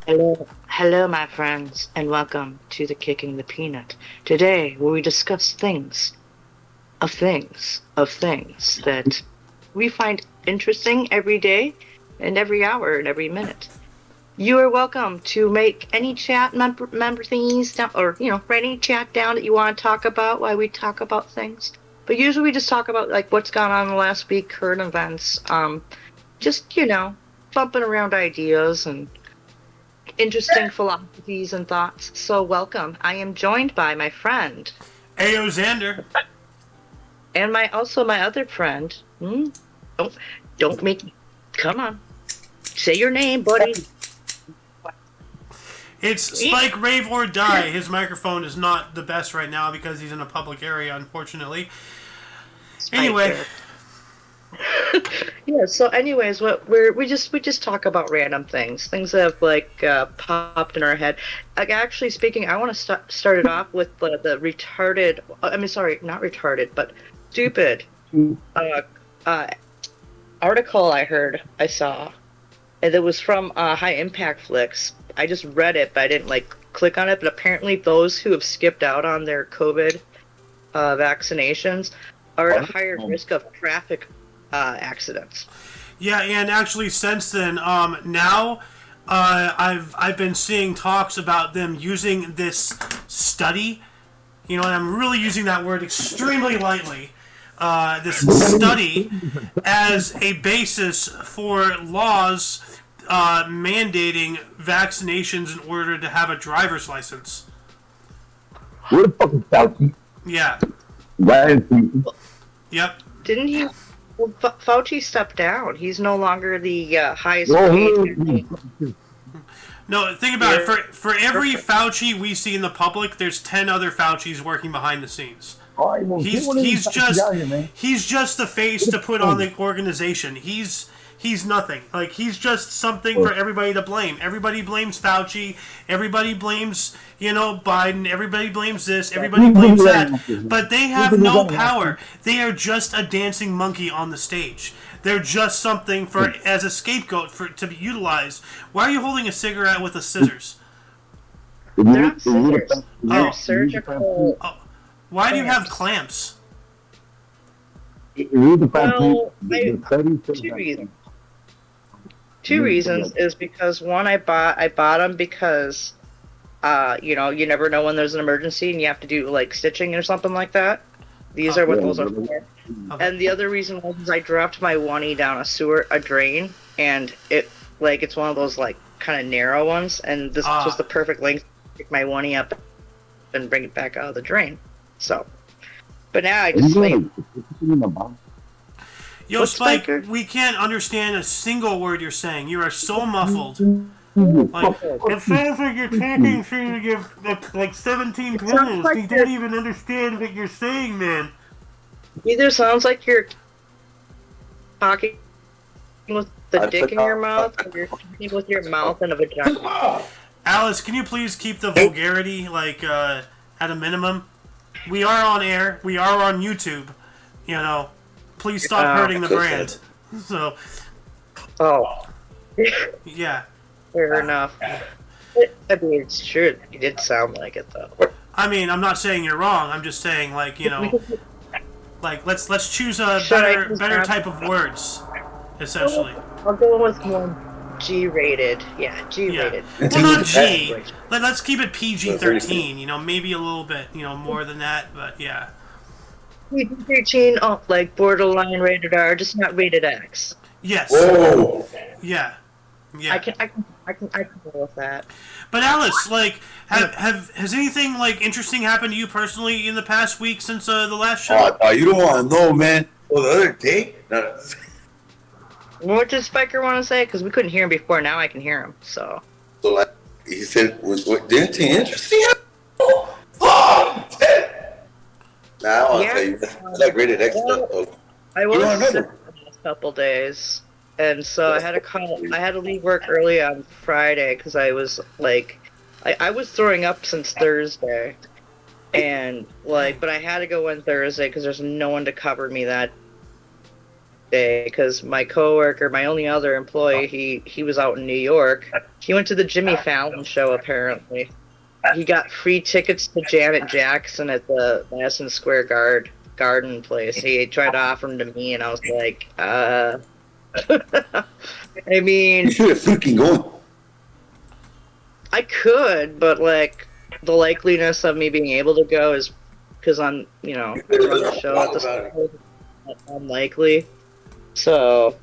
Hello, my friends, and welcome to the Kicking the Peanut. Today, where we discuss things that we find interesting every day, and every hour, and every minute. You are welcome to make any chat member thingies down, or write any chat down that you want to talk about while we talk about things. But usually, we just talk about like what's gone on in the last week, current events. Just bumping around ideas and interesting philosophies and thoughts. So welcome. I am joined by my friend Ayo Xander. and my other friend. Don't make me. Come on, say your name, buddy. It's Spike Rave or Die. His microphone is not the best right now because he's in a public area, unfortunately. Anyway. Yeah. So, anyways, we just talk about random things that have popped in our head. Like, actually speaking, I want to start it off with the retarded. I mean, sorry, not retarded, but stupid article I saw, and it was from High Impact Flicks. I just read it, but I didn't click on it. But apparently, those who have skipped out on their COVID vaccinations are at a higher risk of traffic accidents. Yeah, and actually since then, now I've been seeing talks about them using this study. And I'm really using that word extremely lightly. This study as a basis for laws mandating vaccinations in order to have a driver's license. Where the fuck is Fauci? Yeah. Right. Yep. Didn't he? Well, Fauci stepped down. He's no longer the highest paid. No, think about it. For every Fauci we see in the public, there's 10 other Faucis working behind the scenes. He's just the face to put on the organization. He's nothing. He's just something for everybody to blame. Everybody blames Fauci. Everybody blames, Biden. Everybody blames this. Everybody blames that. But they have no power. They are just a dancing monkey on the stage. They're just something as a scapegoat to be utilized. Why are you holding a cigarette with the scissors? They're not scissors. They're surgical. Oh. Why do you have clamps? Well, two reasons is because one, I bought them because you never know when there's an emergency and you have to do stitching or something like that. These are what those are for. And the other reason was I dropped my oneie down a drain, and it's one of those kind of narrow ones, and this was the perfect length to pick my oneie up and bring it back out of the drain. So, but now I just sleep. Yo, Spike, we can't understand a single word you're saying. You are so muffled. It sounds like you're talking through your 17 pillows. You don't even understand what you're saying, man. Either sounds like you're talking with the dick in your mouth, or you're talking with your mouth and a vagina. Alice, can you please keep the vulgarity at a minimum? We are on air. We are on YouTube. Please stop hurting the brand. So. Oh. Yeah. Fair enough. I mean, it's true. You did sound like it, though. I mean, I'm not saying you're wrong. I'm just saying, let's choose a better type of words, essentially. I'll go with more G-rated. Yeah, G-rated. Yeah. Well, not G. Let's keep it PG-13. Maybe a little bit, more than that, but yeah. PG-13, borderline rated R, just not rated X. Yes. Whoa. Yeah. Yeah. I can go with that. But Alice, has anything interesting happened to you personally in the past week since the last show? You don't want to know, man. Well, the other day. What did Spiker want to say? Because we couldn't hear him before. Now I can hear him. So he said, "What anything interesting?" Now I'll tell you, rated X stuff. I was sick the last couple days. And so I had to leave work early on Friday because I was I was throwing up since Thursday, and but I had to go in Thursday because there's no one to cover me that day because my coworker, my only other employee, he was out in New York. He went to the Jimmy Fallon show apparently. He got free tickets to Janet Jackson at the Madison Square Garden place. He tried to offer them to me, and I was like, I mean, you should have freaking gone. I could, but like the likeliness of me being able to go is because I'm, I run the show at the school. Unlikely. So,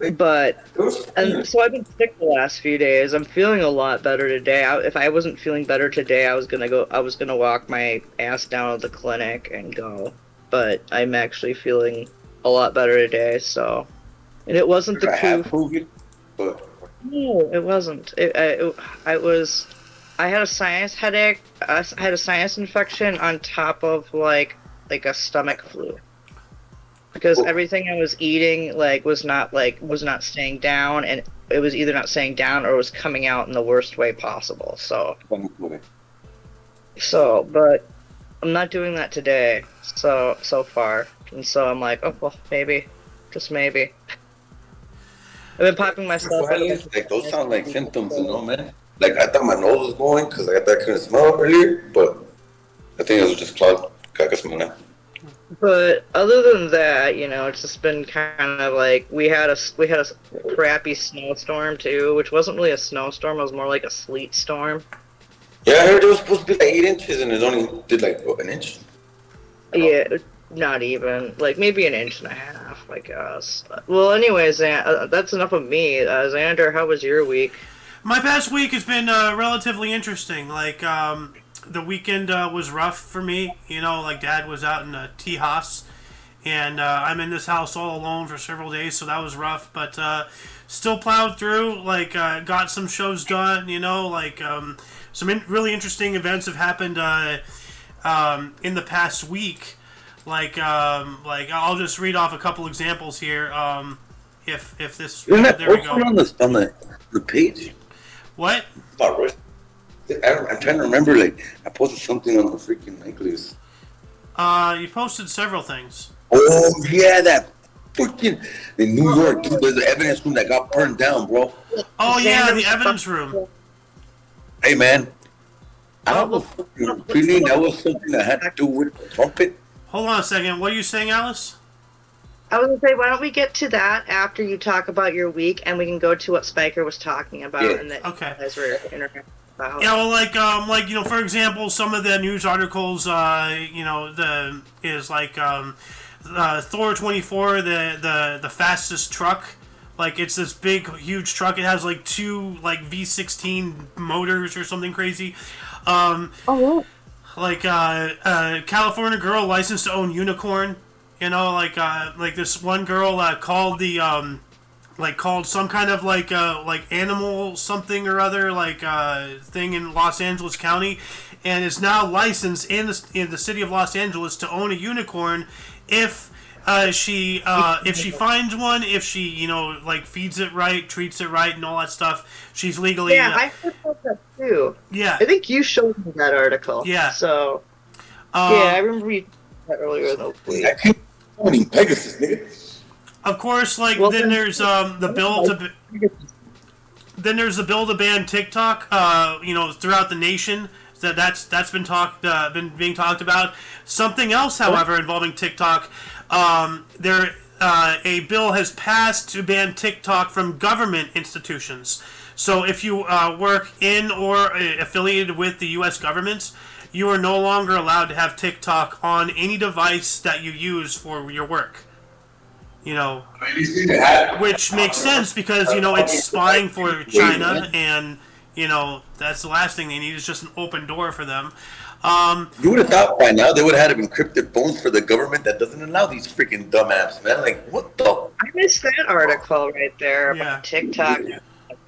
and so I've been sick the last few days. I'm feeling a lot better today. If I wasn't feeling better today, I was gonna walk my ass down to the clinic and go. But I'm actually feeling a lot better today. So, and it wasn't the COVID. No, it wasn't. I had a sinus headache. I had a sinus infection on top of like a stomach flu. Because everything I was eating was not staying down, and it was either not staying down or it was coming out in the worst way possible. So, but I'm not doing that today. So far, and so I'm like, oh well, maybe, just maybe. I've been popping myself. Like those sound like symptoms, man. Like I thought my nose was going because I couldn't smell earlier, but I think it was just clogged. I can smell now. But other than that, it's just been kind of like we had a crappy snowstorm too, which wasn't really a snowstorm. It was more like a sleet storm. Yeah, I heard it was supposed to be like 8 inches, and it only did like an inch. Yeah, not even maybe an inch and a half, I guess. Well, anyways, that's enough of me. Xander, how was your week? My past week has been relatively interesting. The weekend was rough for me. Dad was out in Tejas, and I'm in this house all alone for several days, so that was rough. But still plowed through. Got some shows done. Some really interesting events have happened in the past week. I'll just read off a couple examples here. If this, there we go. On the page. What? I'm trying to remember. I posted something on the freaking necklace. You posted several things. Oh yeah, that freaking in New York, dude. There's an evidence room that got burned down, bro. Oh yeah, the evidence room. Hey man, I have a fucking feeling that was something that had to do with the trumpet. Hold on a second. What are you saying, Alice? I was gonna say, why don't we get to that after you talk about your week, and we can go to what Spiker was talking about, and that okay. You guys were interacting about. Yeah, well, for example, some of the news articles, Thor 24, the fastest truck. It's this big, huge truck. It has 2 V16 motors or something crazy. California girl licensed to own unicorn. This one girl called the called some kind of animal something or other thing in Los Angeles County, and is now licensed in the city of Los Angeles to own a unicorn if she finds one, if she feeds it right, treats it right, and all that stuff. She's legally. Yeah, I heard about that too. Yeah, I think you showed me that article. Yeah. So. Yeah, I remember reading that earlier in the week. Pegasus, nigga. Of course, then there's the bill to. Then there's the bill to ban TikTok. Throughout the nation. That's been being talked about. Something else, however, involving TikTok. A bill has passed to ban TikTok from government institutions. So if you work in or affiliated with the U.S. government, you are no longer allowed to have TikTok on any device that you use for your work. Which makes sense because, it's spying for China, and, that's the last thing they need is just an open door for them. You would have thought by now they would have had encrypted phones for the government that doesn't allow these freaking dumb apps, man. What the? I missed that article right there about TikTok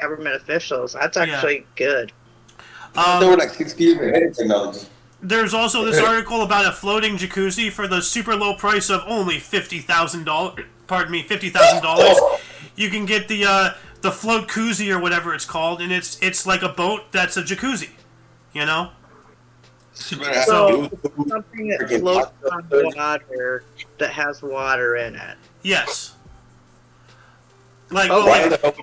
government officials. That's actually good. They were 60 years ahead of technology. There's also this article about a floating jacuzzi for the super low price of only $50,000. Pardon me, $50,000. You can get the float koozie or whatever it's called, and it's like a boat that's a jacuzzi. So something that floats on water that has water in it. Yes. Like, why the hell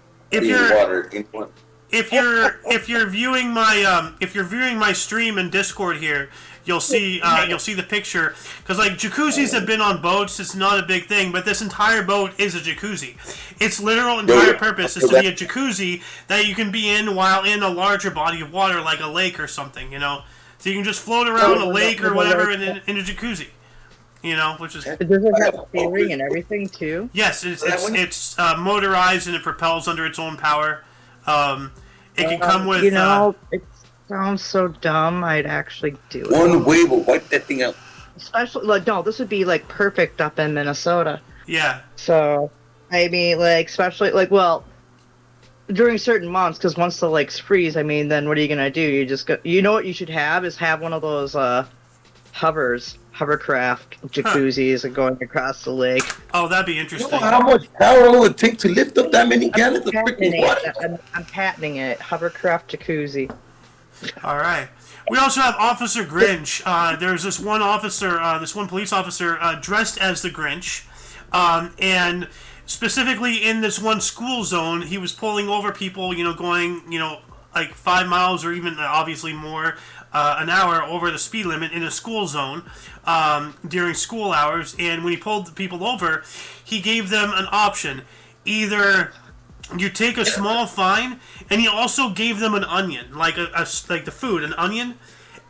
if you're viewing my stream in Discord here, you'll see the picture, because like jacuzzis have been on boats. It's not a big thing, but this entire boat is a jacuzzi. Its literal entire purpose is to be a jacuzzi that you can be in while in a larger body of water, like a lake or something. So you can just float around a lake or whatever in a jacuzzi. Which is. Does it have steering and everything too? Yes, it's motorized and it propels under its own power. It can come with. It sounds so dumb. I'd actually do it. One wave will wipe that thing out. Especially, this would be perfect up in Minnesota. Yeah. So, I mean, especially during certain months, because once the lakes freeze, I mean, then what are you gonna do? You just go. You know what you should have is have one of those hovercraft jacuzzis and going across the lake. Oh, that'd be interesting. You know how much power it would take to lift up that many gallons of freaking water? I'm patenting it. Hovercraft jacuzzi. All right. We also have Officer Grinch. There's this one police officer dressed as the Grinch, and specifically in this one school zone, he was pulling over people, going, 5 miles or even obviously more an hour over the speed limit in a school zone during school hours. And when he pulled the people over, he gave them an option. Either you take a small fine, and he also gave them an onion, like the food, an onion.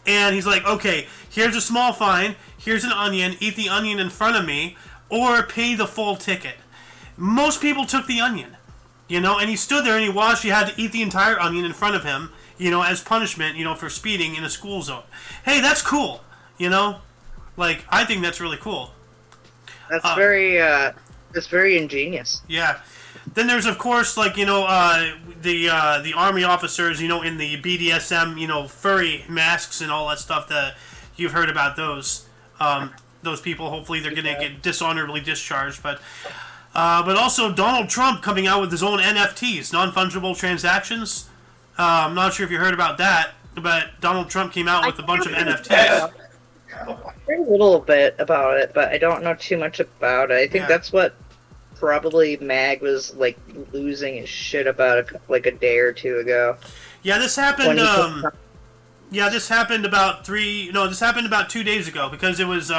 And he's like, okay, here's a small fine, here's an onion, eat the onion in front of me, or pay the full ticket. Most people took the onion, and he stood there and he watched. He had to eat the entire onion in front of him, as punishment, for speeding in a school zone. Hey, that's cool, I think that's really cool. That's very ingenious. Yeah. Then there's, of course, the army officers, in the BDSM, furry masks and all that stuff that you've heard about those. Those people, hopefully they're going to get dishonorably discharged. But also Donald Trump coming out with his own NFTs, non-fungible transactions. I'm not sure if you heard about that, but Donald Trump came out with a bunch of NFTs. I heard a little bit about it, but I don't know too much about it. I think that's what probably Mag was losing his shit about a day or two ago. Yeah, this happened. This happened about 2 days ago, because it was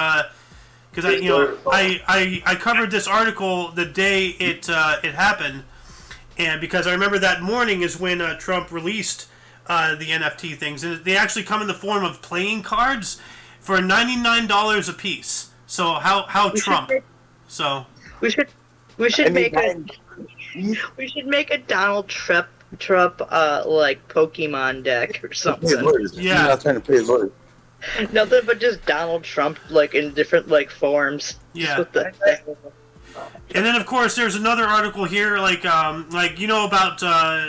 because I covered this article the day it happened, and because I remember that morning is when Trump released the NFT things, and they actually come in the form of playing cards for $99 a piece. So how Trump? We should make a Donald Trump Pokemon deck or something. Yeah. I'm not trying to pay his lawyers. Nothing but just Donald Trump in different forms. Yeah. And then of course there's another article here about the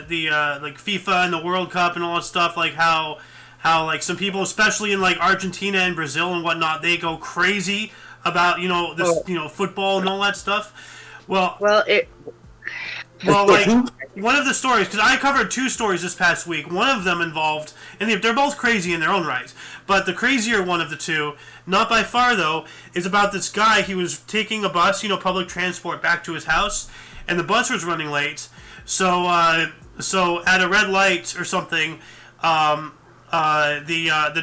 FIFA and the World Cup and all that stuff, how some people, especially in Argentina and Brazil and whatnot, they go crazy about football and all that stuff. One of the stories, because I covered 2 stories this past week. One of them involved, and they're both crazy in their own right, but the crazier one of the 2, not by far though, is about this guy. He was taking a bus, public transport, back to his house, and the bus was running late. So at a red light or something, the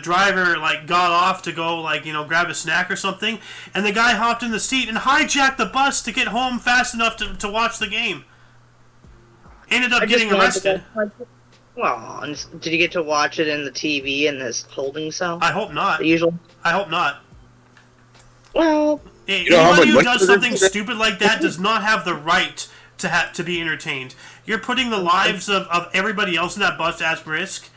driver got off to go grab a snack or something, and the guy hopped in the seat and hijacked the bus to get home fast enough to watch the game. Ended up getting arrested. Well, did you get to watch it in the TV in this holding cell? I hope not. I hope not. Well, anybody who does something stupid like that does not have the right to be entertained. You're putting the lives of everybody else in that bus at risk,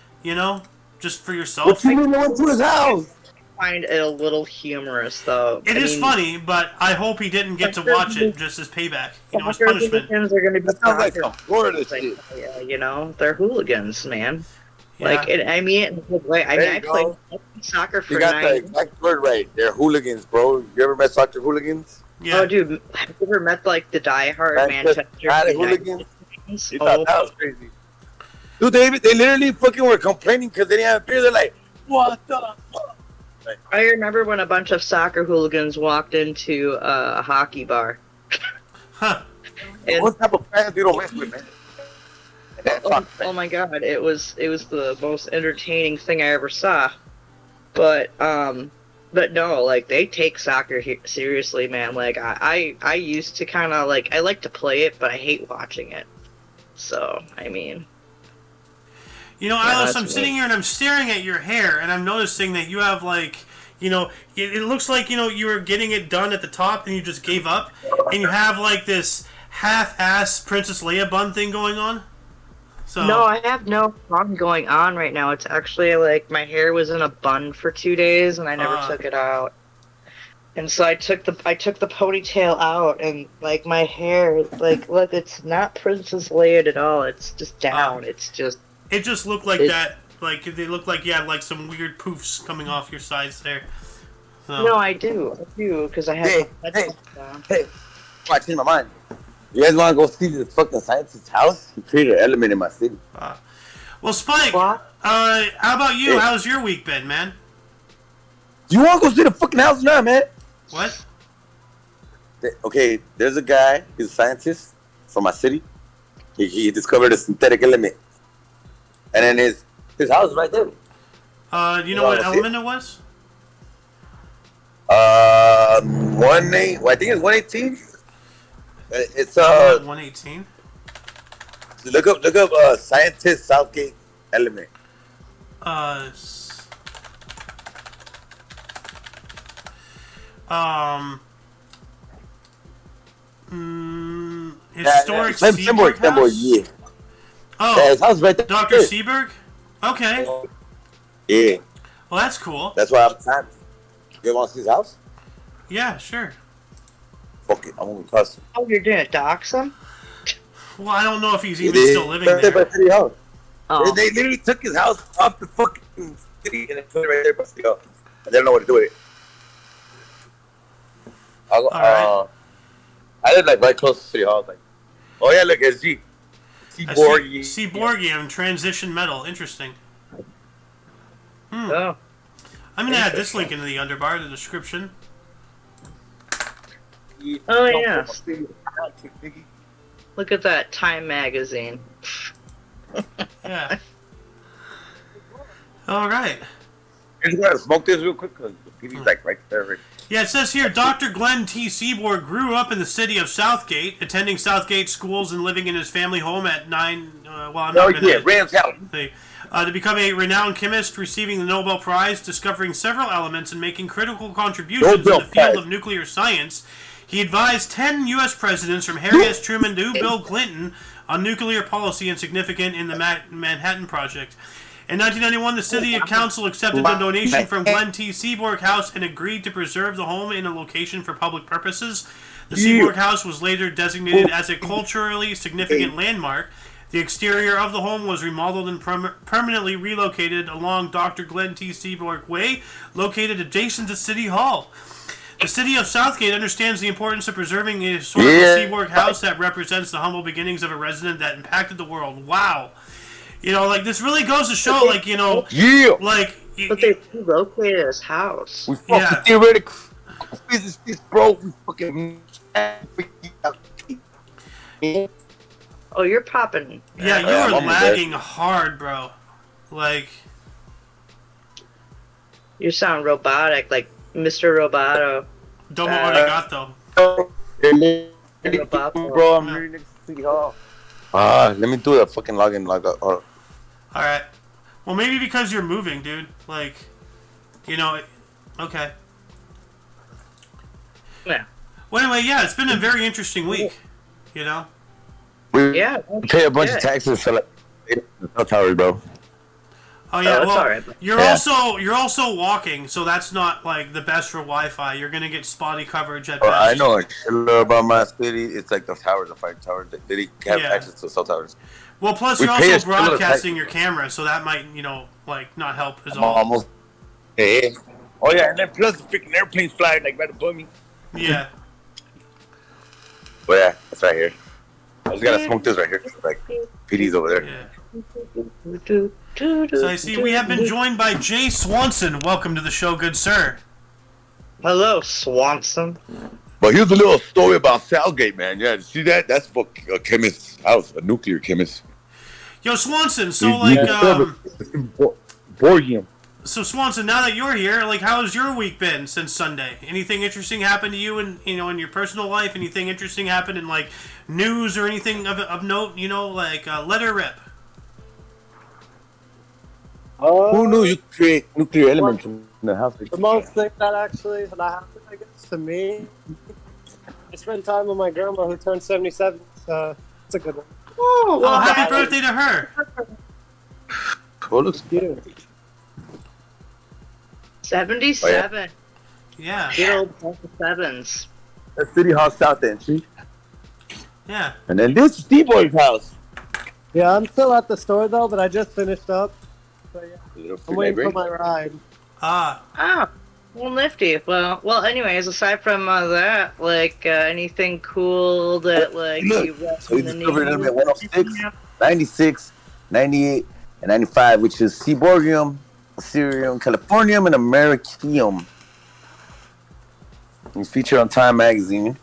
just for yourself. What you mean went to his house? I find it a little humorous, though. It is funny, but I hope he didn't get to watch it just as payback. As punishment. Are going to be sounds like some Florida shit. They're hooligans, man. Yeah. I played soccer for 9 years. You got the exact word right. They're hooligans, bro. You ever met soccer hooligans? Yeah. Oh, dude, have you ever met the diehard Manchester hooligans? You thought that was crazy. Dude, they literally fucking were complaining because they didn't have beer. They're like, what the fuck? I remember when a bunch of soccer hooligans walked into a hockey bar. Huh. And, what type of fans you don't mess with, man? oh my god, it was the most entertaining thing I ever saw. But no, like they take soccer seriously, man. Like I used to kind of like I like to play it, but I hate watching it. So I mean, you know, Alice, I'm sitting here and I'm staring at your hair, and I'm noticing that you have like, you know, it looks like, you know, you were getting it done at the top and you just gave up, and you have like this half-ass Princess Leia bun thing going on. So no, I have no bun going on right now. It's actually like my hair was in a bun for 2 days and I never took it out. And so I took the ponytail out, and like my hair, like look, it's not Princess Leia at all. It's just down. It just looked like that. Like they look like you had like some weird poofs coming off your sides there. So. No, I do, because I have. Hey, I changed my mind. You guys want to go see this fucking scientist's house? He created an element in my city. Well, Spike, how about you? Hey. How's your week been, man? Do you want to go see the fucking house or not, man? What? Okay, there's a guy. He's a scientist from my city. He discovered a synthetic element, and then his house is right there. You know what element it was? 118. Well, I think it's 118. It's 118. Look up scientist Southgate element. Historic Seaberg house? Yeah. Oh, yeah, his house right there. Dr. Seaberg? Okay. Yeah. Well, that's cool. That's why I'm time. You want to see his house? Yeah, sure. Fuck it, I'm gonna cuss him. Oh, you're gonna dox him? Well, I don't know if he's even still living there. City house. Oh. They literally took his house off the fucking city and they put it right there by City Hall. And they don't know what to do with it. I live like right close to City Hall. Like, oh yeah, look, it's Seaborgium transition metal. Interesting. Oh. I'm gonna add this link into the underbar, the description. Oh yeah. Look at that Time magazine. Yeah. All right. I just gotta smoke this real quick because the TV's like right there. Right. Yeah, it says here, Dr. Glenn T. Seaborg grew up in the city of Southgate, attending Southgate schools and living in his family home at 9. Rams House. To become a renowned chemist, receiving the Nobel Prize, discovering several elements, and making critical contributions in the field of nuclear science. He advised 10 U.S. presidents from Harry S. Truman to Bill Clinton on nuclear policy and significant in the Manhattan Project. In 1991, the City Council accepted a donation from Glenn T. Seaborg House and agreed to preserve the home in a location for public purposes. The Seaborg House was later designated as a culturally significant landmark. The exterior of the home was remodeled and permanently relocated along Dr. Glenn T. Seaborg Way, located adjacent to City Hall. The city of Southgate understands the importance of preserving a historical Seaborg house that represents the humble beginnings of a resident that impacted the world. Wow. You know, like, this really goes to show, like, you know... Yeah! Like... But they relocated his house. We fucking theoretical business, bro. We fucking... Oh, you're popping. Yeah, you are lagging hard, bro. Like... You sound robotic, like Mr. Roboto. Domo arigato. Bro, I'm really next to City Hall. Let me do that fucking login like that. Alright. Well, maybe because you're moving, dude. Like, you know, okay. Yeah. Well, anyway, yeah, it's been a very interesting week, you know? We pay a bunch of taxes for like cell towers, bro. Oh yeah, well, right. you're also walking, so that's not like the best for Wi-Fi. You're gonna get spotty coverage at best. I know about my city. It's like the towers, the 5 towers. They have access to cell towers. Well, plus you're also broadcasting your camera, so that might, you know, like not help as all. Almost. Hey. Oh yeah, and then plus the freaking airplanes flying like right above me. Yeah. Well, yeah, it's right here. I just gotta smoke this right here. Like PD's over there. Yeah. So I see we have been joined by Jay Swanson. Welcome to the show, good sir. Hello, Swanson. But here's a little story about Salgate, man. Yeah, see that? That's for a chemist's house, a nuclear chemist. Yo, Swanson. So like, Borgium. So Swanson, now that you're here, like, how has your week been since Sunday? Anything interesting happened to you in your personal life? Anything interesting happened in like news or anything of note? Like let her rip. Who knew you could create nuclear elements in the house? The most thing that happened, I guess, to me, I spent time with my grandma who turned 77. So it's a good one. Oh, well, happy birthday to her. Well, looks cute. 77. Yeah. Good old 77s. That's City Hall South entry. Yeah. And then this is Steve-Boy's house. Yeah, I'm still at the store though, but I just finished up. So yeah, I'm waiting for my ride. Ah. Well, nifty. Well. Anyways, aside from that, like anything cool that like you read So we in the discovered them news? at 106, 96, 98, and 95, which is Seaborgium, Cerium, Californium, and Americium. He's featured on Time magazine.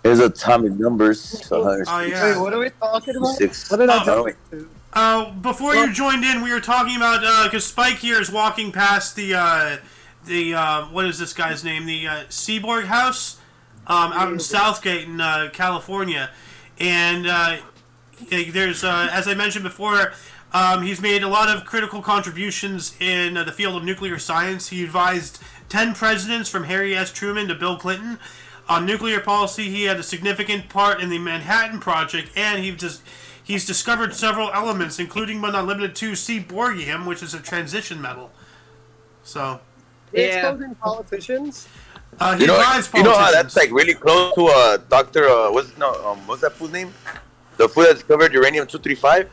There's atomic numbers. Oh yeah. Wait, what are we talking about? Six. What did I do? Before you joined in, we were talking about because Spike here is walking past the what is this guy's name? The Seaborg House out in Southgate in California, and there's as I mentioned before, he's made a lot of critical contributions in the field of nuclear science. He advised 10 presidents from Harry S. Truman to Bill Clinton on nuclear policy. He had a significant part in the Manhattan Project, and he's discovered several elements, including but not limited to seaborgium, which is a transition metal. So, Exposing politicians. He advised politicians. You know how that's like really close to Dr. What's that fool's name? The fool that discovered uranium-235.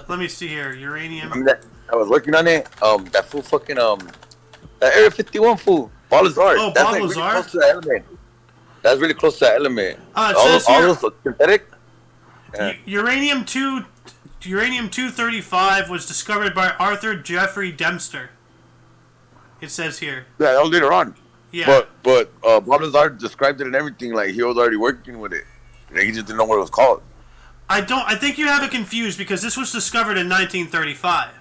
Let me see here. Uranium. I was working on it. That fool fucking that Area 51 fool. Balazar. Oh, that's Balazar. Like really close to that element. That's really close to that element. All those synthetic. Yeah. Uranium-235 was discovered by Arthur Jeffrey Dempster. It says here. Yeah, that was later on. Yeah. But Balazar described it and everything like he was already working with it. Like, he just didn't know what it was called. I think you have it confused because this was discovered in 1935.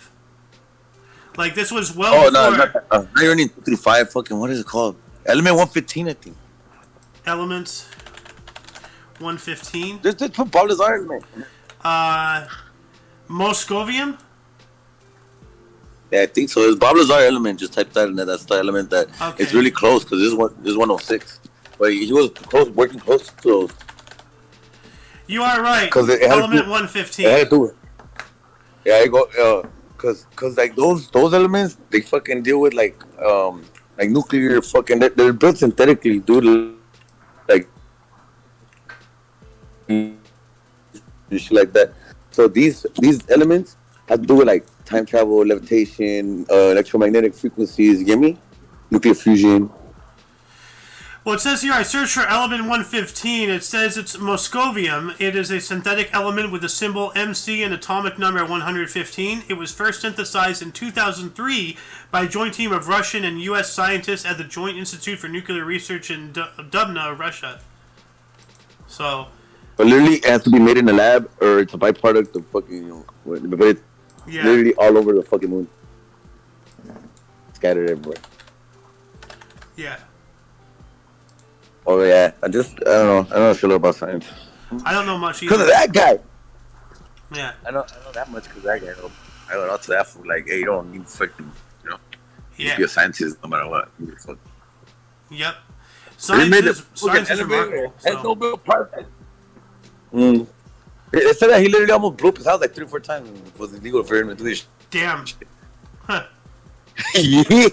Like, this was well before... No, not uranium-235. Fucking, what is it called? Element 115, I think. Element 115? Just put Balazar in there. Moscovium? Yeah, I think so. It's Balazar element. Just type that in there. That's the element that it's really close because this is 106. But he was working close to those. You are right. Element 115. It had to do it. Yeah, I go. Cause like those elements, they fucking deal with like nuclear fucking. They're built synthetically, dude. Like shit like that. So these elements have to do with like time travel, levitation, electromagnetic frequencies. You get me? Nuclear fusion. Well, it says here, I searched for element 115. It says it's Moscovium. It is a synthetic element with the symbol MC and atomic number 115. It was first synthesized in 2003 by a joint team of Russian and U.S. scientists at the Joint Institute for Nuclear Research in Dubna, Russia. So... But literally, it has to be made in a lab, or it's a byproduct of fucking... but it's literally all over the fucking moon. Scattered everywhere. Yeah. Oh yeah, I don't know shit about science. I don't know much either. Because of that guy. Yeah. I know that much because that guy. I went out to that fool like, hey, you don't need fucking, you be a scientist no matter what. Yep. Science is remarkable. Has no Nobel Prize. It said that he literally almost blew up his house like 3 or 4 times. It was illegal for him to do this. Damn. Huh. Yeah.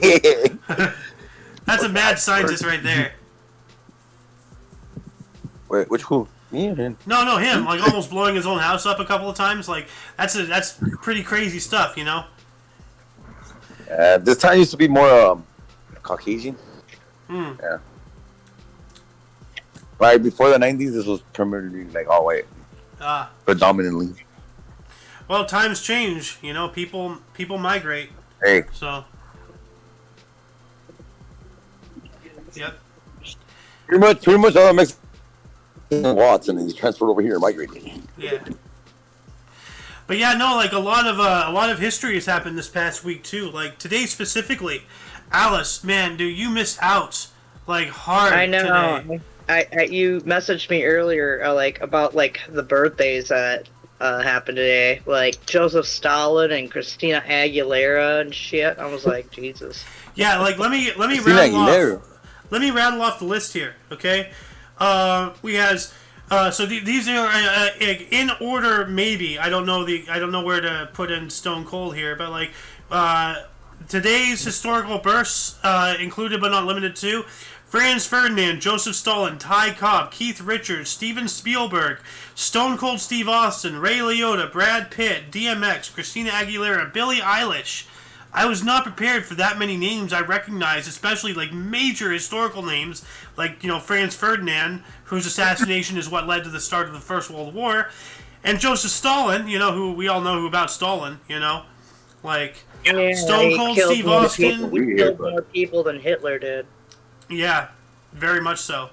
That's a mad scientist right there. Wait, which who? Me or him? No, him. Like almost blowing his own house up a couple of times. Like that's pretty crazy stuff, you know. This time used to be more Caucasian. Yeah. Right before the 90s, this was primarily like all white. Predominantly. Well, times change. You know, people migrate. Hey. So. Yep. Pretty much all Mexicans Watson, and he's transferred over here, migrated. Yeah. But yeah, no, like a lot of history has happened this past week too. Like today specifically, Alice, man, dude, you missed out like hard. I know. Today. You messaged me earlier, about the birthdays that happened today, like Joseph Stalin and Christina Aguilera and shit. I was like, Jesus. Yeah, like let me rattle off the list here, okay? We has so these are in order, maybe. I don't know where to put in Stone Cold here, but like today's historical births included but not limited to Franz Ferdinand, Joseph Stalin, Ty Cobb, Keith Richards, Steven Spielberg, Stone Cold Steve Austin, Ray Liotta, Brad Pitt, DMX, Christina Aguilera, Billie Eilish. I was not prepared for that many names I recognized, especially like major historical names, like, Franz Ferdinand, whose assassination is what led to the start of the First World War, and Joseph Stalin, who we all know about Stalin, like Stone Cold Steve Austin. He killed more people than Hitler did. Yeah, very much so.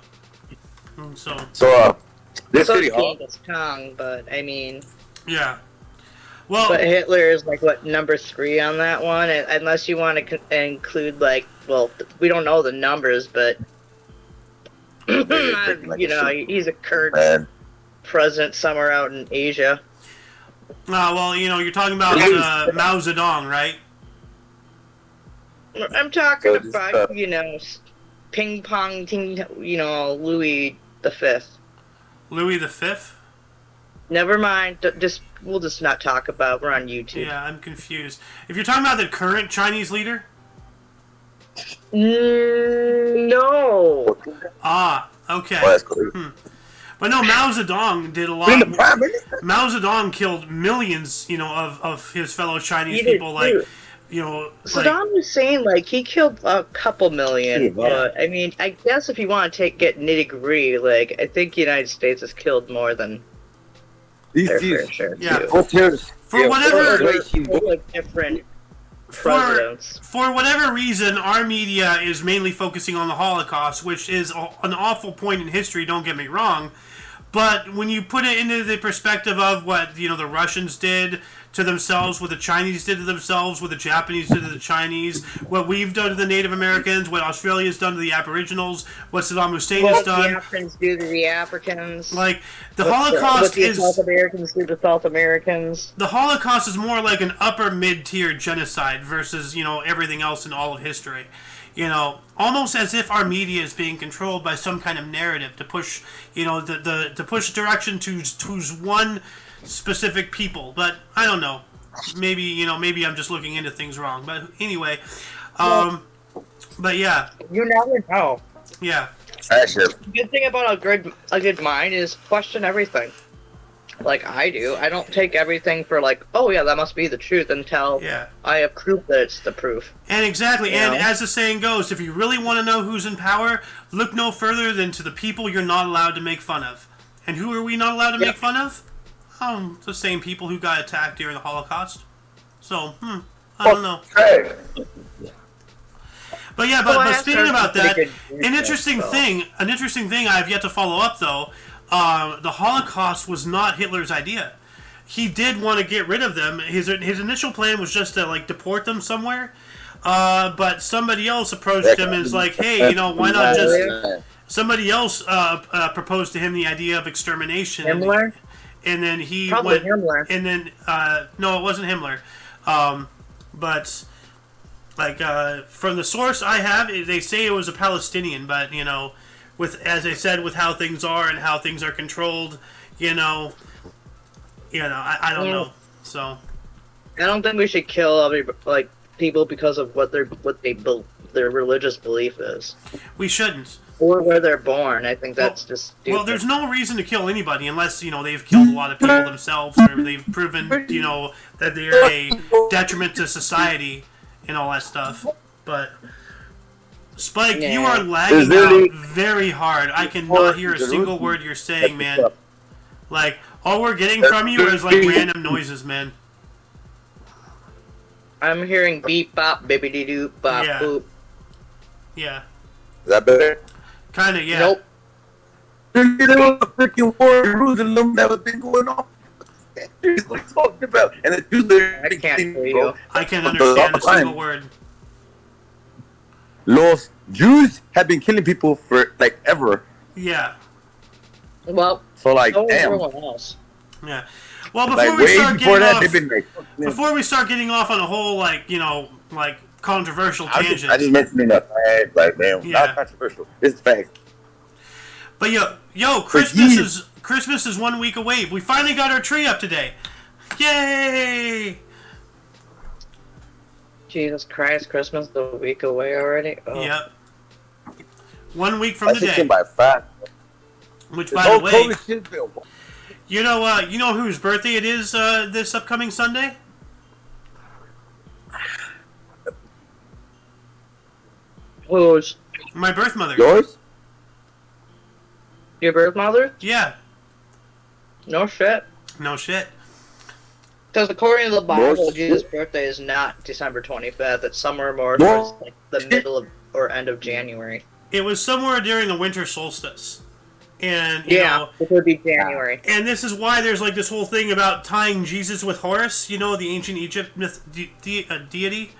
This city his tongue, but I mean, yeah. Well, but Hitler is number 3 on that one, unless you want to include we don't know the numbers, but he's a current president somewhere out in Asia. You're talking about Mao Zedong, right? I'm talking about ping pong team, Louis V. Louis V? Never mind. We'll just not talk about. We're on YouTube. Yeah, I'm confused. If you're talking about the current Chinese leader? No. Ah, okay. But no, Mao Zedong did a lot. Mao Zedong killed millions, of his fellow Chinese people. Saddam Hussein, he killed a couple million. But I mean, I guess if you want to get nitty gritty, I think the United States has killed more than their fair share. Yeah. Too. For whatever different presidents. For whatever reason, our media is mainly focusing on the Holocaust, which is an awful point in history. Don't get me wrong. But when you put it into the perspective of what the Russians did to themselves, what the Chinese did to themselves, what the Japanese did to the Chinese, what we've done to the Native Americans, what Australia's done to the Aboriginals, what Saddam Hussein has done. What the Africans do to the Africans. The Holocaust what the South Americans do to South Americans. The Holocaust is more like an upper mid-tier genocide versus, everything else in all of history. Almost as if our media is being controlled by some kind of narrative to push, to push direction to one specific people. But I don't know. Maybe I'm just looking into things wrong. But anyway, but yeah. You never know. Yeah. The good thing about a good mind is question everything. Like I do. I don't take everything for oh yeah, that must be the truth until I have proof that it's the proof. And exactly, and as the saying goes, if you really want to know who's in power, look no further than to the people you're not allowed to make fun of. And who are we not allowed to make fun of? The same people who got attacked during the Holocaust. So, I don't know. But yeah, but speaking about that, an interesting thing I've yet to follow up though. The Holocaust was not Hitler's idea. He did want to get rid of them. His initial plan was just to deport them somewhere. But somebody else approached him and was like, "Hey, why not just?" Somebody else proposed to him the idea of extermination. Himmler. And then he Probably went. Himmler. And then no, it wasn't Himmler. But from the source I have, they say it was a Palestinian. But with, as I said, with how things are and how things are controlled, I don't know. So I don't think we should kill people because of their religious belief is. We shouldn't. Or where they're born. I think that's just stupid. Well, there's no reason to kill anybody unless they've killed a lot of people themselves, or they've proven that they're a detriment to society and all that stuff. But Spike, you are lagging out very hard. I cannot hear a single word you're saying, man. All we're getting from you is random noises, man. I'm hearing beep bop, bibbidi doop bop boop. Yeah. that better? Kind of, yeah. Nope. There was a freaking war in Jerusalem that was been going on. What are you talking about? And the Jews are I can't hear bro. you. I can't understand a single word. Los Jews have been killing people for like ever. Yeah. Well, So like, no damn. everyone else. Yeah. Well, before Like we way start before getting that, off, they've been like. before we start getting off on a whole like controversial tangent. I just mentioned that fact, like man, Yeah. not controversial. It's fact. But yo, Christmas is 1 week away. We finally got our tree up today. Yay! Jesus Christ, Christmas is a week away already. Oh. Yep. 1 week from today. By fact. Which, by the way, you know whose birthday it is this upcoming Sunday? Who's My birth mother. Yours? your birth mother? Yeah. No shit. No shit. Because according to the Bible, No Jesus' shit. birthday is not December 25th. It's somewhere more No towards like the middle of or end of January. It was somewhere during the winter solstice. And, you know, it would be January. and this is why there's like this whole thing about tying Jesus with Horus, you know, the ancient Egypt deity.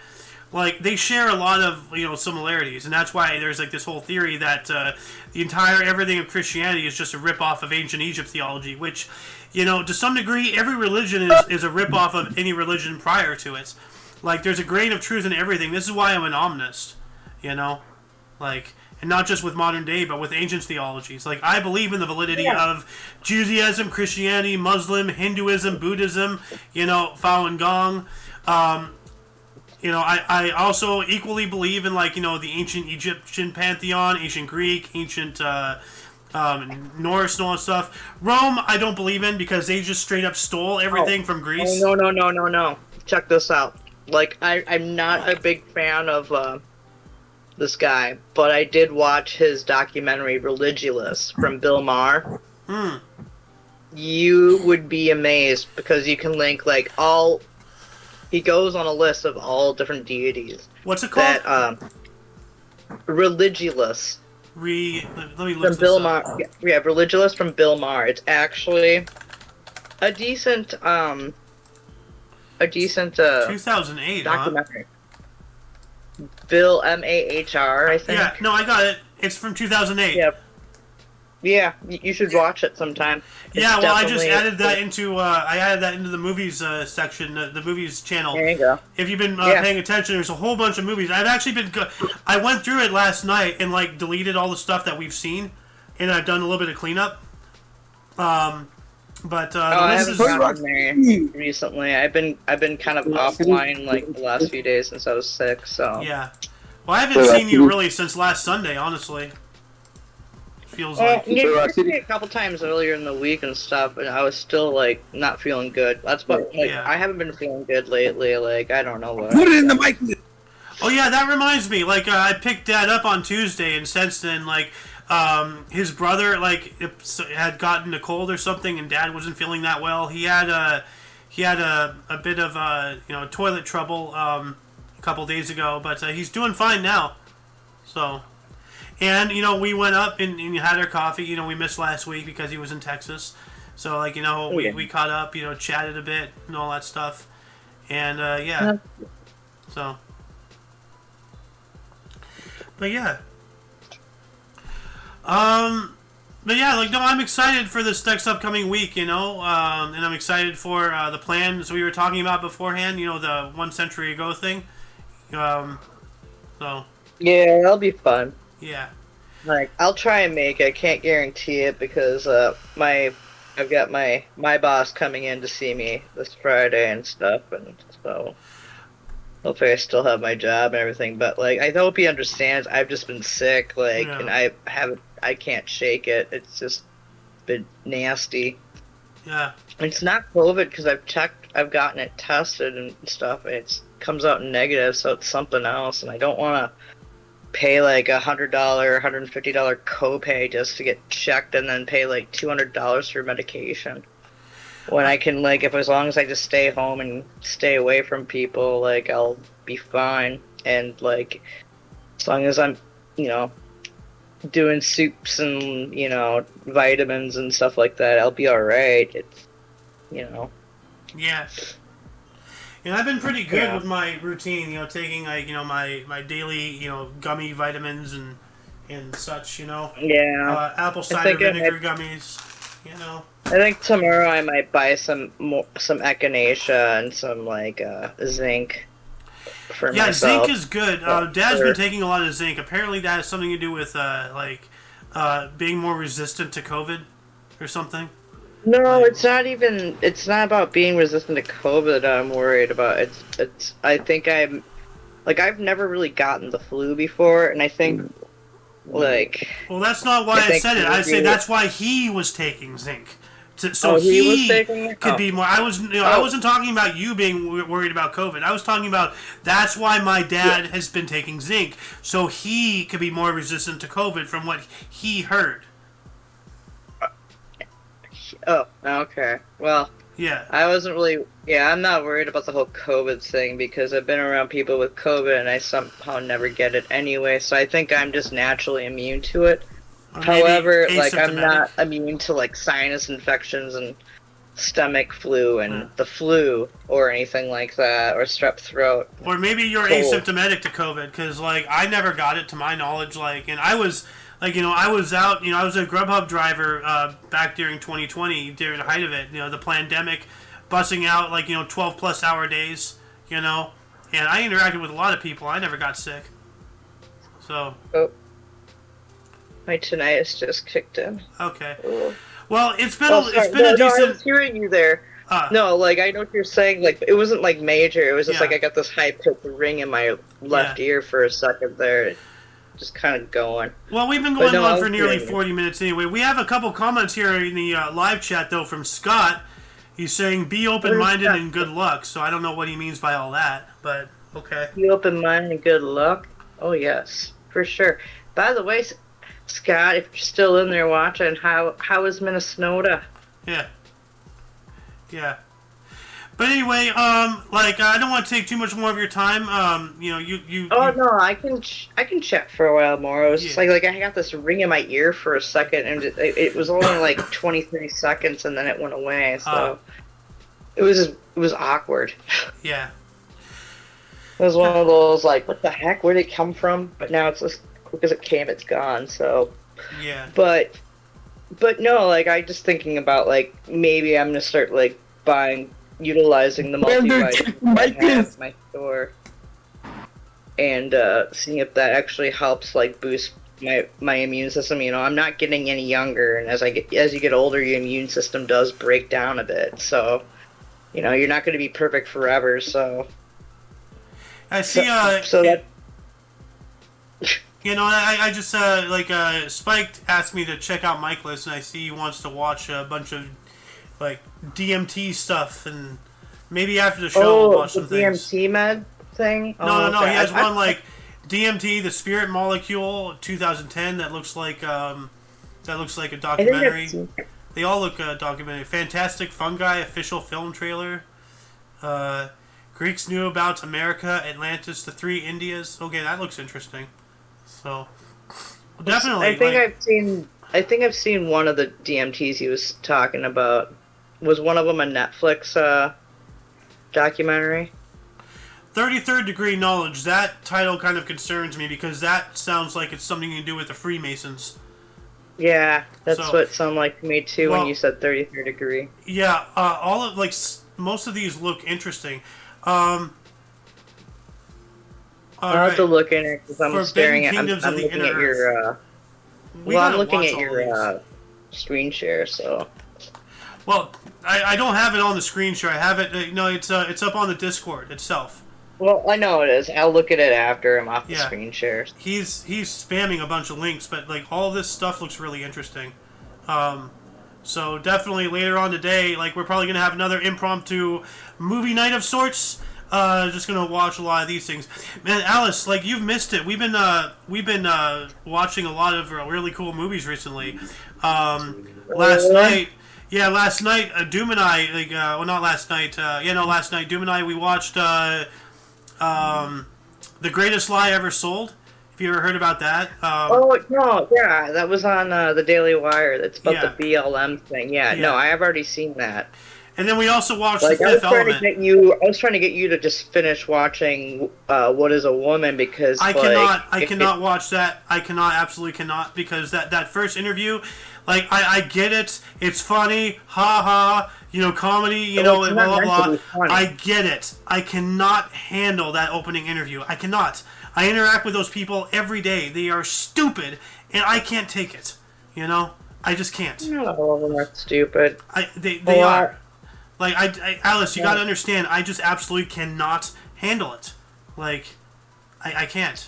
Like, they share a lot of, similarities, and that's why there's like this whole theory that the entire everything of Christianity is just a ripoff of ancient Egypt theology, which, to some degree, every religion is a ripoff of any religion prior to it. Like, there's a grain of truth in everything. This is why I'm an omnist, like, and not just with modern day, but with ancient theologies. Like, I believe in the validity of Judaism, Christianity, Muslim, Hinduism, Buddhism, Falun Gong. I also equally believe in, like, the ancient Egyptian pantheon, ancient Greek, ancient Norse and all that stuff. Rome, I don't believe in because they just straight up stole everything from Greece. Oh, no. Check this out. Like, I'm not a big fan of this guy, but I did watch his documentary Religulous from Bill Maher. You would be amazed because you can link like all. He goes on a list of all different deities. What's it called? That Religulous. Let me look From this Bill up. Maher. Yeah, Religulous from Bill Maher. It's actually a decent 2008, documentary. Bill Maher, I think. Yeah, no, I got it. It's from 2008. Yeah, you should watch it sometime. Yeah, well, I just added that into the movies section, the movies channel. There you go. If you've been paying attention, there's a whole bunch of movies. I've actually been. I went through it last night and like deleted all the stuff that we've seen, and I've done a little bit of cleanup. But I this haven't is gotten there recently. I've been kind of offline like the last few days since I was sick. So yeah. Well, I haven't seen you really since last Sunday, honestly. Feels like you texted me a couple times earlier in the week and stuff, and I was still like not feeling good. That's what I haven't been feeling good lately. Like I don't know what. Put it in the mic. Oh yeah, that reminds me. Like I picked Dad up on Tuesday, and since then, like his brother had gotten a cold or something, and Dad wasn't feeling that well. He had a bit of toilet trouble a couple days ago, but he's doing fine now. So. And, we went up and had our coffee. We missed last week because he was in Texas. So, like, we caught up, chatted a bit and all that stuff. And, yeah. So. But, yeah. But, yeah, like, no, I'm excited for this next upcoming week, and I'm excited for the plans we were talking about beforehand, the 1 century ago thing. So. Yeah, that'll be fun. Yeah. Like, I'll try and make it. I can't guarantee it because I've got my boss coming in to see me this Friday and stuff, and so hopefully I still have my job and everything. But like, I hope he understands. I've just been sick, and I can't shake it. It's just been nasty. Yeah. It's not COVID because I've gotten it tested and stuff. And it comes out negative, so it's something else, and I don't want to pay like $100, $150 copay just to get checked and then pay like $200 for medication. When I can, like, as long as I just stay home and stay away from people, like, I'll be fine. And, like, as long as I'm, doing soups and, you know, vitamins and stuff like that, I'll be alright. It's, you know. Yeah. And I've been pretty good with my routine, you know, taking, like, you know, my daily, you know, gummy vitamins and such, you know. Yeah. Apple cider vinegar gummies, you know. I think tomorrow I might buy some echinacea and some, like, zinc for myself. Zinc is good. Dad's been taking a lot of zinc. Apparently that has something to do with, being more resistant to COVID or something. No, it's not about being resistant to COVID I'm worried about. I think I've never really gotten the flu before, and I think, like... Well, that's not why I said it. I say that's why he was taking zinc. So he was taking it? Could be more... I wasn't talking about you being worried about COVID. I was talking about that's why my dad has been taking zinc, so he could be more resistant to COVID from what he heard. Oh, okay. Well, yeah. I wasn't really... Yeah, I'm not worried about the whole COVID thing because I've been around people with COVID and I somehow never get it anyway, so I think I'm just naturally immune to it. However, like, I'm not immune to, like, sinus infections and stomach flu and the flu or anything like that, or strep throat. Or maybe you're asymptomatic to COVID, because, like, I never got it to my knowledge, like, and I was... Like, you know, I was out, you know, I was a Grubhub driver back during 2020, during the height of it, you know, the pandemic, bussing out, like, you know, 12-plus hour days, you know, and I interacted with a lot of people. I never got sick. So. Oh. My tinnitus just kicked in. Okay. Oh. Well, it's been a decent... No, I was hearing you there. No, like, I know what you're saying. Like, it wasn't, like, major. It was just, like, I got this high-pitched ring in my left ear for a second there. Just kind of going. Well, we've been going on for nearly 40 minutes anyway. We have a couple comments here in the live chat, though, from Scott. He's saying, be open-minded and good luck. So I don't know what he means by all that, but okay. Be open-minded and good luck? Oh, yes, for sure. By the way, Scott, if you're still in there watching, how is Minnesota? Yeah. But anyway, I don't want to take too much more of your time. You know, you. Oh no, I can chat for a while more. It was just like I got this ring in my ear for a second, and it was only like 20-30 seconds, and then it went away. So it was awkward. Yeah. It was one of those like, what the heck? Where did it come from? But now it's as quick as it came, it's gone. So. Yeah. But no, like I just thinking about like maybe I'm gonna start like utilizing the multivitamin I have in my store, and seeing if that actually helps like boost my immune system. You know, I'm not getting any younger, and as you get older, your immune system does break down a bit. So, you know, you're not going to be perfect forever. So, I see. So that. You know, I just Spike asked me to check out Michaelis, and I see he wants to watch a bunch of like DMT stuff, and maybe after the show we'll watch some things. DMT med thing? No. He has one like DMT, the Spirit Molecule, 2010. That looks like a documentary. They all look documentary. Fantastic Fungi official film trailer. Greeks knew about America, Atlantis, the three Indias. Okay, that looks interesting. So definitely. I think I've seen one of the DMTs he was talking about. Was one of them a Netflix documentary? 33rd Degree Knowledge. That title kind of concerns me because that sounds like it's something to do with the Freemasons. Yeah, that's what it sounded like to me too when you said 33rd Degree. Yeah, all of most of these look interesting. I'll have to look in it because I'm staring at. I'm looking at your. I'm looking at your screen share. So. Well, I don't have it on the screen share. I have it. No, it's up on the Discord itself. Well, I know it is. I'll look at it after I'm off the screen share. He's spamming a bunch of links, but like all this stuff looks really interesting. So definitely later on today, like we're probably gonna have another impromptu movie night of sorts. Just gonna watch a lot of these things. Man, Alice, like you've missed it. We've been watching a lot of really cool movies recently. Last night, Doom and I, not last night. Last night, Doom and I, we watched The Greatest Lie Ever Sold. Have you ever heard about that? Oh no, yeah, that was on the Daily Wire. That's about the BLM thing. Yeah, no, I have already seen that. And then we also watched The Fifth Element. I was trying to get you to just finish watching What Is a Woman because I cannot watch that. I absolutely cannot, because that first interview, like I get it. It's funny, ha ha. You know, comedy. You know, and blah blah blah. I get it. I cannot handle that opening interview. I cannot. I interact with those people every day. They are stupid, and I can't take it. You know, I just can't. Not all of them are stupid. They are. Like Alice, you gotta understand. I just absolutely cannot handle it. Like, I can't.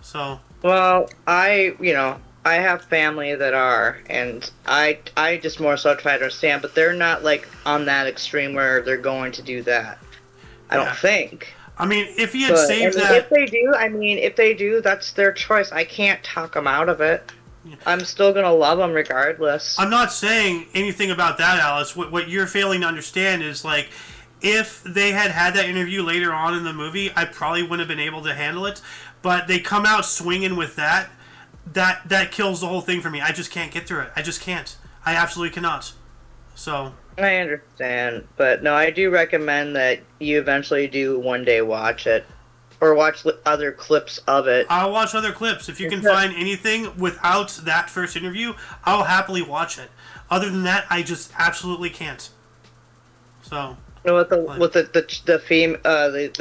So. Well, I have family that are, and I just more so try to understand, but they're not like on that extreme where they're going to do that. I don't think. I mean, if he had saved that... If they do, that's their choice. I can't talk them out of it. Yeah. I'm still going to love them regardless. I'm not saying anything about that, Alice. What you're failing to understand is, like, if they had that interview later on in the movie, I probably wouldn't have been able to handle it. But they come out swinging with that kills the whole thing for me. I just can't get through it. I just can't. I absolutely cannot. So... I understand, but no, I do recommend that you eventually do one day watch it, or watch other clips of it. I'll watch other clips. If you can find anything without that first interview, I'll happily watch it. Other than that, I just absolutely can't. So. With the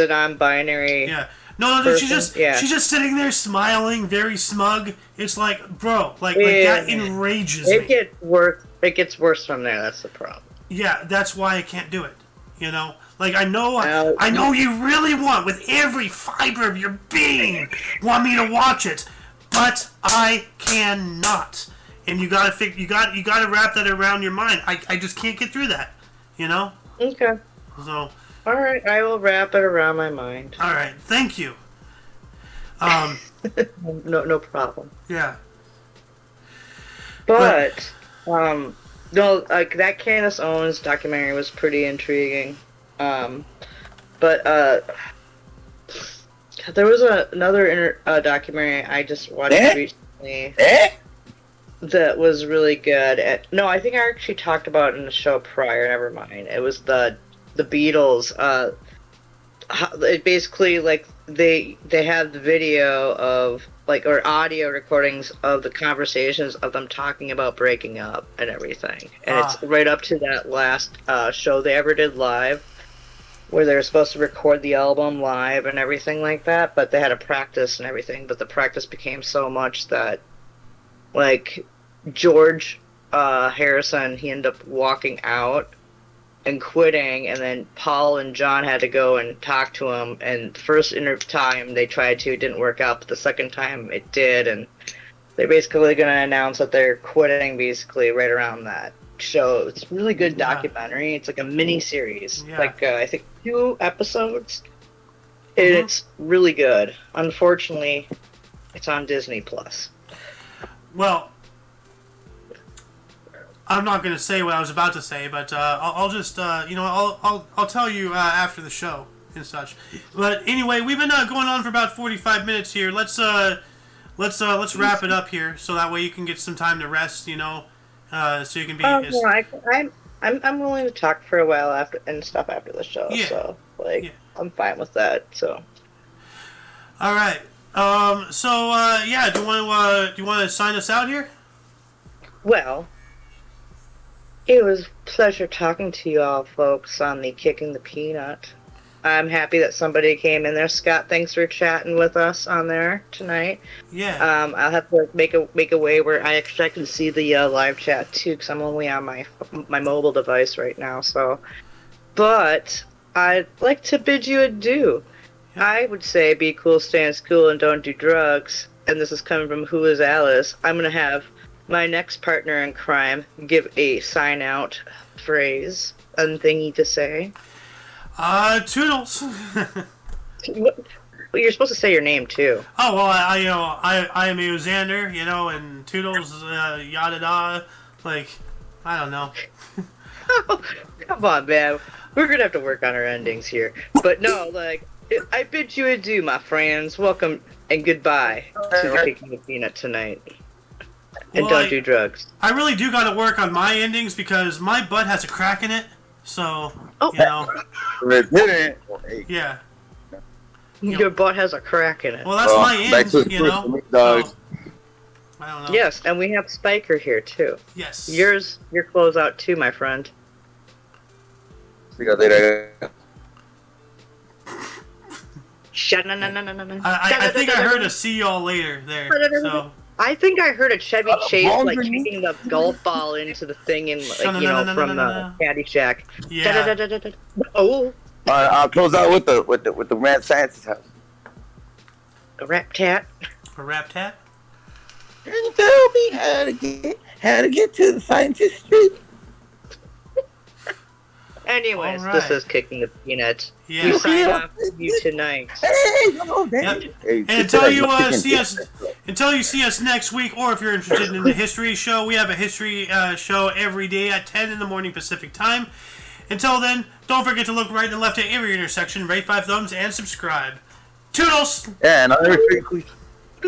non-binary. Yeah. No, she's just sitting there smiling, very smug. It's like, bro, like that enrages me. It gets worse from there. That's the problem. Yeah, that's why I can't do it. You know, like I know you really want, with every fiber of your being, want me to watch it, but I cannot. And you gotta wrap that around your mind. I just can't get through that. You know. Okay. So. All right, I will wrap it around my mind. All right, thank you. No problem. Yeah. But no, like that Candace Owens documentary was pretty intriguing. But there was another documentary I just watched recently that was really good. No, I think I actually talked about it in the show prior. Never mind. It was the Beatles. It basically, like, they have the video of, like, or audio recordings of the conversations of them talking about breaking up and everything. And it's right up to that last show they ever did live, where they were supposed to record the album live and everything like that, but they had to practice and everything. But the practice became so much that, like, George Harrison, he ended up walking out and quitting, and then Paul and John had to go and talk to him, and the first time they tried to, it didn't work out, but the second time it did, and they're basically going to announce that they're quitting basically right around that show. It's a really good documentary. It's like a mini-series. Like, I think 2 episodes. And it's really good. Unfortunately, it's on Disney+. Well, I'm not going to say what I was about to say, but I'll just I'll tell you after the show and such. But anyway, we've been going on for about 45 minutes here. Let's wrap it up here, so that way you can get some time to rest. You know, so you can be. I'm willing to talk for a while after the show. Yeah. So I'm fine with that. So. All right. Do you want to sign us out here? Well. It was a pleasure talking to you all, folks, on the Kicking the Peanut. I'm happy that somebody came in there. Scott, thanks for chatting with us on there tonight. Yeah. I'll have to make a way where I can see the live chat too, because I'm only on my mobile device right now. So, but I'd like to bid you adieu. Yeah. I would say be cool, stay in school, and don't do drugs. And this is coming from Who Is Alice. I'm gonna have my next partner in crime give a sign-out phrase and thingy to say. Toodles. Well, you're supposed to say your name too. Oh well, I am Xander, and Toodles, yada da. Like, I don't know. Oh, come on, man. We're gonna have to work on our endings here. But no, like, I bid you adieu, my friends. Welcome and goodbye to Kicking the Peanut tonight. And don't do drugs. I really do got to work on my endings because my butt has a crack in it. So, you know. Yeah. Your butt has a crack in it. Well, that's my end, you know. So, I don't know. Yes, and we have Spiker here too. Yes. Your closeout too, my friend. See you later. I think I heard a see y'all later there. So. I think I heard a Chevy Chase like kicking the golf ball into the thing in like from the Caddyshack. Yeah. Oh. I'll close out with the Mad Scientist's house. A rap tat. A rap tat. And tell me how to get to the scientist street. Anyways, right. This is Kicking the Peanut. Yeah. We sign off with you tonight. Yep. And until you see us next week, or if you're interested in the history show, we have a history show every day at 10 in the morning Pacific time. Until then, don't forget to look right and left at every intersection, rate 5 thumbs, and subscribe. Toodles! Yeah, and another